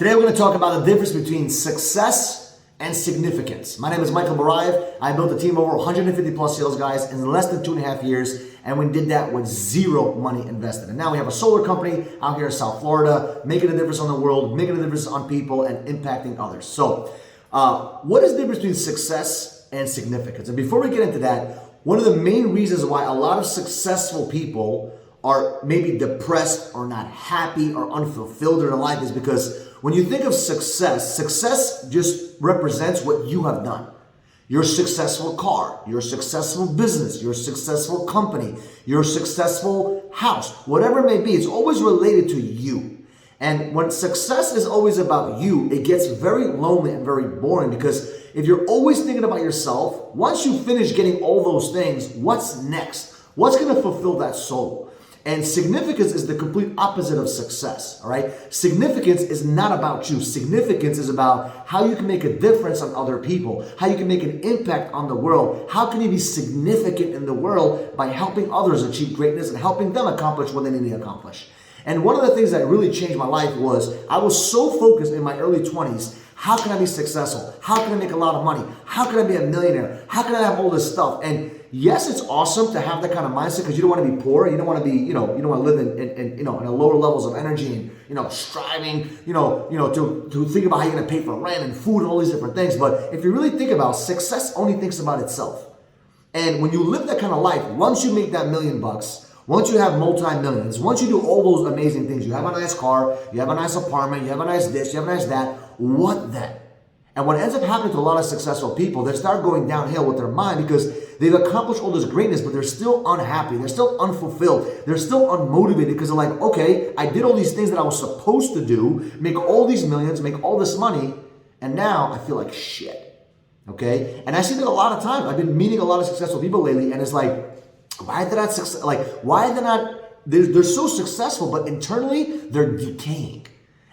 Today we're going to talk about the difference between success and significance. My name is Michael Barayev. I built a team of over 150 plus sales guys in less than 2.5 years, and we did that with zero money invested. And now we have a solar company out here in South Florida, making a difference on the world, making a difference on people, and impacting others. So, what is the difference between success and significance? And before we get into that, one of the main reasons why a lot of successful people are maybe depressed or not happy or unfulfilled in their life is because when you think of success, success just represents what you have done. Your successful car, your successful business, your successful company, your successful house, whatever it may be, it's always related to you. And when success is always about you, it gets very lonely and very boring because if you're always thinking about yourself, once you finish getting all those things, what's next? What's going to fulfill that soul? And significance is the complete opposite of success, all right? Significance is not about you. Significance is about how you can make a difference on other people, how you can make an impact on the world. How can you be significant in the world by helping others achieve greatness and helping them accomplish what they need to accomplish? And one of the things that really changed my life was I was so focused in my early 20s. How can I be successful? How can I make a lot of money? How can I be a millionaire? How can I have all this stuff? And yes, it's awesome to have that kind of mindset because you don't want to be poor. You don't want to be, you don't want to live in lower levels of energy and, striving, to think about how you're going to pay for rent and food and all these different things. But if you really think about success, only thinks about itself. And when you live that kind of life, once you make that $1 million, once you have multi-millions, once you do all those amazing things, you have a nice car, you have a nice apartment, you have a nice this, you have a nice that, what then? And what ends up happening to a lot of successful people, they start going downhill with their mind because they've accomplished all this greatness, but they're still unhappy, they're still unfulfilled, they're still unmotivated because they're like, okay, I did all these things that I was supposed to do, make all these millions, make all this money, and now I feel like shit, okay? And I see that a lot of times. I've been meeting a lot of successful people lately, and it's like, why are they not, they're so successful, but internally they're decaying.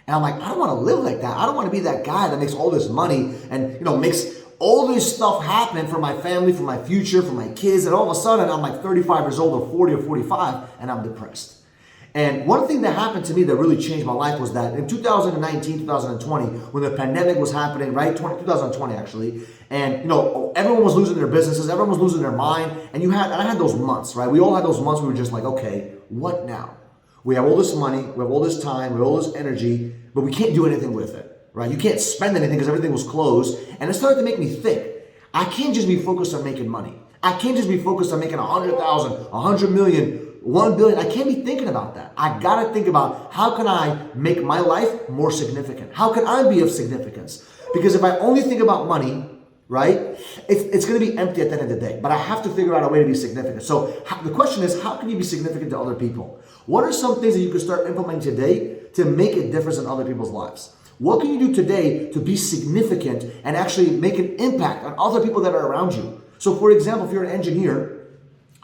And I'm like, I don't want to live like that. I don't want to be that guy that makes all this money and, makes all this stuff happen for my family, for my future, for my kids. And all of a sudden I'm like 35 years old or 40 or 45 and I'm depressed. And one thing that happened to me that really changed my life was that in 2019, 2020, when the pandemic was happening, right? 2020 actually. And, everyone was losing their businesses. Everyone was losing their mind. And I had those months, right? We all had those months. We were just like, okay, what now? We have all this money. We have all this time. We have all this energy, but we can't do anything with it, right? You can't spend anything because everything was closed. And it started to make me think, I can't just be focused on making money. I can't just be focused on making 100,000, 100 million, 1 billion. I can't be thinking about that. I got to think about how can I make my life more significant? How can I be of significance? Because if I only think about money, right, it's going to be empty at the end of the day. But I have to figure out a way to be significant. So the question is, how can you be significant to other people? What are some things that you can start implementing today to make a difference in other people's lives? What can you do today to be significant and actually make an impact on other people that are around you? So for example, if you're an engineer,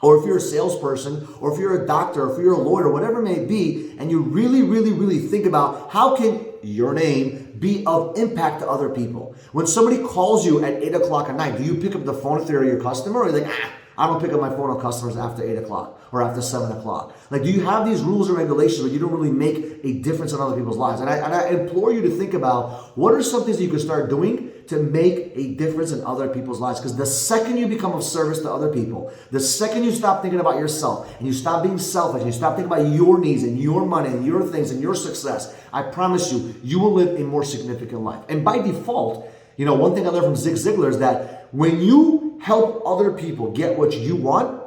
or if you're a salesperson, or if you're a doctor, or if you're a lawyer, whatever it may be, and you really, really, really think about how can your name be of impact to other people. When somebody calls you at 8 o'clock at night, do you pick up the phone if they're your customer? Or are you like, I don't pick up my phone on customers after 8 o'clock or after 7 o'clock. Like, do you have these rules and regulations where you don't really make a difference in other people's lives? And I implore you to think about what are some things that you can start doing to make a difference in other people's lives. Because the second you become of service to other people, the second you stop thinking about yourself and you stop being selfish and you stop thinking about your needs and your money and your things and your success, I promise you, you will live a more significant life. And by default, one thing I learned from Zig Ziglar is that when you help other people get what you want,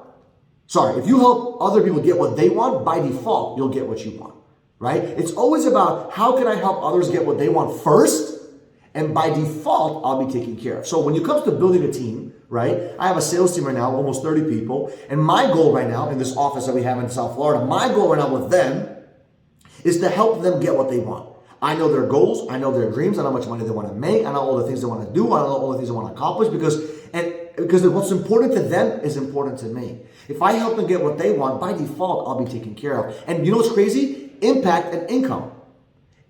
if you help other people get what they want, by default, you'll get what you want, right? It's always about how can I help others get what they want first, and by default, I'll be taken care of. So when it comes to building a team, right? I have a sales team right now, almost 30 people, and my goal right now in this office that we have in South Florida, my goal right now with them is to help them get what they want. I know their goals, I know their dreams, I know how much money they want to make, I know all the things they want to do, I know all the things they want to accomplish because what's important to them is important to me. If I help them get what they want, by default, I'll be taken care of. And you know what's crazy? Impact and income.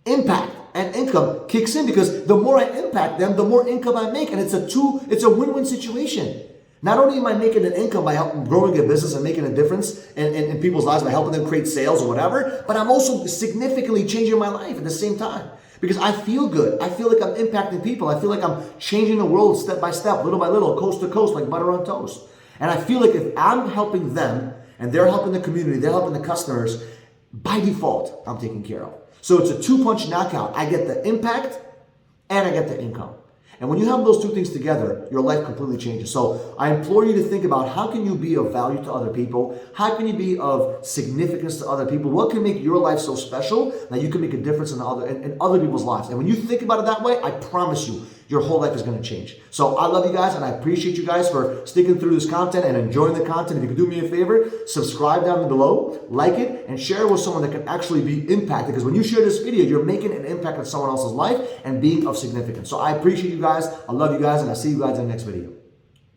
Impact and income kicks in because the more I impact them, the more income I make. And it's a win-win situation. Not only am I making an income by helping growing a business and making a difference in people's lives by helping them create sales or whatever, but I'm also significantly changing my life at the same time. Because I feel good. I feel like I'm impacting people. I feel like I'm changing the world step by step, little by little, coast to coast, like butter on toast. And I feel like if I'm helping them and they're helping the community, they're helping the customers, by default, I'm taken care of. So it's a two-punch knockout. I get the impact and I get the income. And when you have those two things together, your life completely changes. So I implore you to think about, how can you be of value to other people? How can you be of significance to other people? What can make your life so special that you can make a difference in other people's lives? And when you think about it that way, I promise you, your whole life is going to change. So I love you guys, and I appreciate you guys for sticking through this content and enjoying the content. If you could do me a favor, subscribe down below, like it, and share it with someone that can actually be impacted. Because when you share this video, you're making an impact on someone else's life and being of significance. So I appreciate you guys. I love you guys, and I'll see you guys in the next video.